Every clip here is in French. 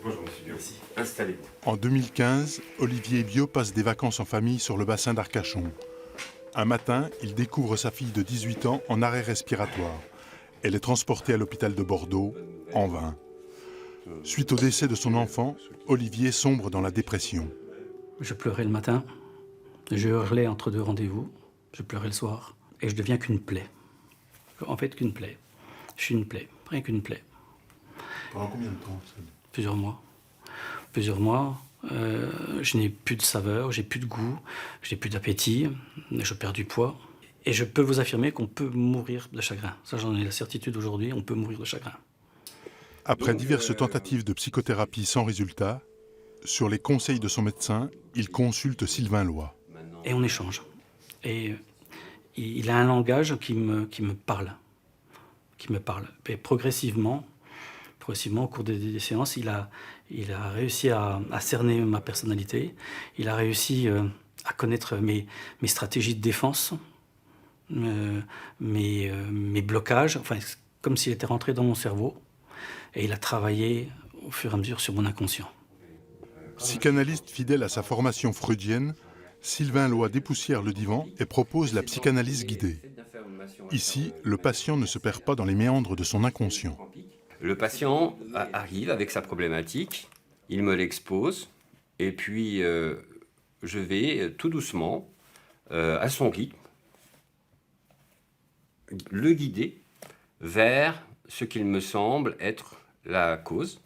Moi, j'en suis bien aussi. Installez-vous. En 2015, Olivier Biot passe des vacances en famille sur le bassin d'Arcachon. Un matin, il découvre sa fille de 18 ans en arrêt respiratoire. Elle est transportée à l'hôpital de Bordeaux, en vain. Suite au décès de son enfant, Olivier sombre dans la dépression. Je pleurais le matin, je hurlais entre deux rendez-vous, je pleurais le soir, et je deviens qu'une plaie. En fait, qu'une plaie. Je suis une plaie, rien qu'une plaie. Pendant combien de temps ça? Plusieurs mois. Plusieurs mois. Je n'ai plus de saveur, j'ai plus de goût, j'ai plus d'appétit, je perds du poids. Et je peux vous affirmer qu'on peut mourir de chagrin. Ça, j'en ai la certitude aujourd'hui, on peut mourir de chagrin. Après diverses tentatives de psychothérapie sans résultat, sur les conseils de son médecin, il consulte Sylvain Loy. Et on échange. Et il a un langage qui me parle. Qui me parle. Et progressivement, au cours des séances, il a réussi à cerner ma personnalité. Il a réussi à connaître mes stratégies de défense, mes blocages, enfin, comme s'il était rentré dans mon cerveau. Et il a travaillé au fur et à mesure sur mon inconscient. Psychanalyste fidèle à sa formation freudienne, Sylvain Loy dépoussière le divan et propose la psychanalyse guidée. Ici, le patient ne se perd pas dans les méandres de son inconscient. Le patient arrive avec sa problématique, il me l'expose, et puis je vais tout doucement, à son rythme, le guider vers ce qu'il me semble être la cause,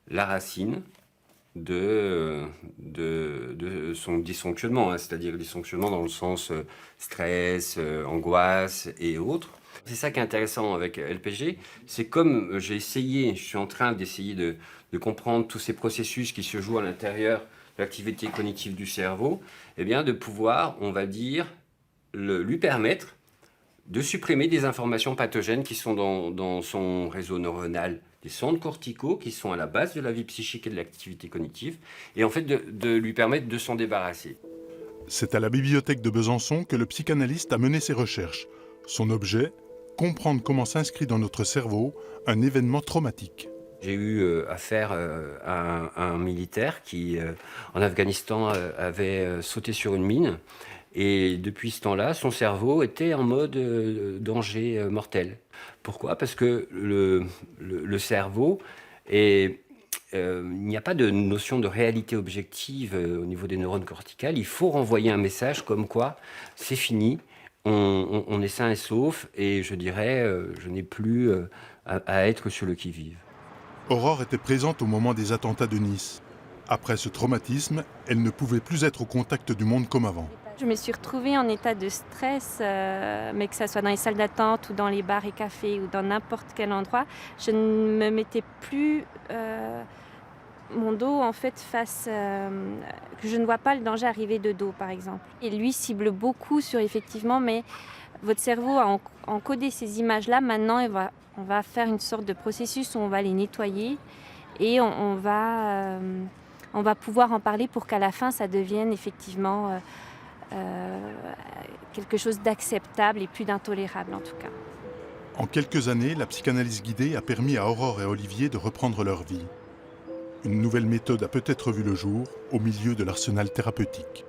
la racine de son dysfonctionnement, hein, c'est-à-dire le dysfonctionnement dans le sens stress, angoisse et autres. C'est ça qui est intéressant avec LPG, c'est comme je suis en train d'essayer de comprendre tous ces processus qui se jouent à l'intérieur de l'activité cognitive du cerveau, et bien de pouvoir, on va dire, lui permettre de supprimer des informations pathogènes qui sont dans son réseau neuronal, des centres corticaux qui sont à la base de la vie psychique et de l'activité cognitive, et en fait de lui permettre de s'en débarrasser. C'est à la bibliothèque de Besançon que le psychanalyste a mené ses recherches. Son objet, comprendre comment s'inscrit dans notre cerveau un événement traumatique. J'ai eu affaire à un militaire qui, en Afghanistan, avait sauté sur une mine. Et depuis ce temps-là, son cerveau était en mode danger mortel. Pourquoi? Parce que le cerveau, il n'y a pas de notion de réalité objective au niveau des neurones corticales. Il faut renvoyer un message comme quoi c'est fini, on est sain et sauf, et je dirais, je n'ai plus à être sur le qui-vive. Aurore était présente au moment des attentats de Nice. Après ce traumatisme, elle ne pouvait plus être au contact du monde comme avant. Je me suis retrouvée en état de stress, mais que ce soit dans les salles d'attente ou dans les bars et cafés ou dans n'importe quel endroit, je ne me mettais plus mon dos en fait face, que je ne vois pas le danger arriver de dos par exemple. Et lui cible beaucoup sur effectivement, mais votre cerveau a encodé ces images-là, maintenant on va faire une sorte de processus où on va les nettoyer et on va pouvoir en parler pour qu'à la fin ça devienne effectivement quelque chose d'acceptable et plus d'intolérable en tout cas. En quelques années, la psychanalyse guidée a permis à Aurore et Olivier de reprendre leur vie. Une nouvelle méthode a peut-être vu le jour au milieu de l'arsenal thérapeutique.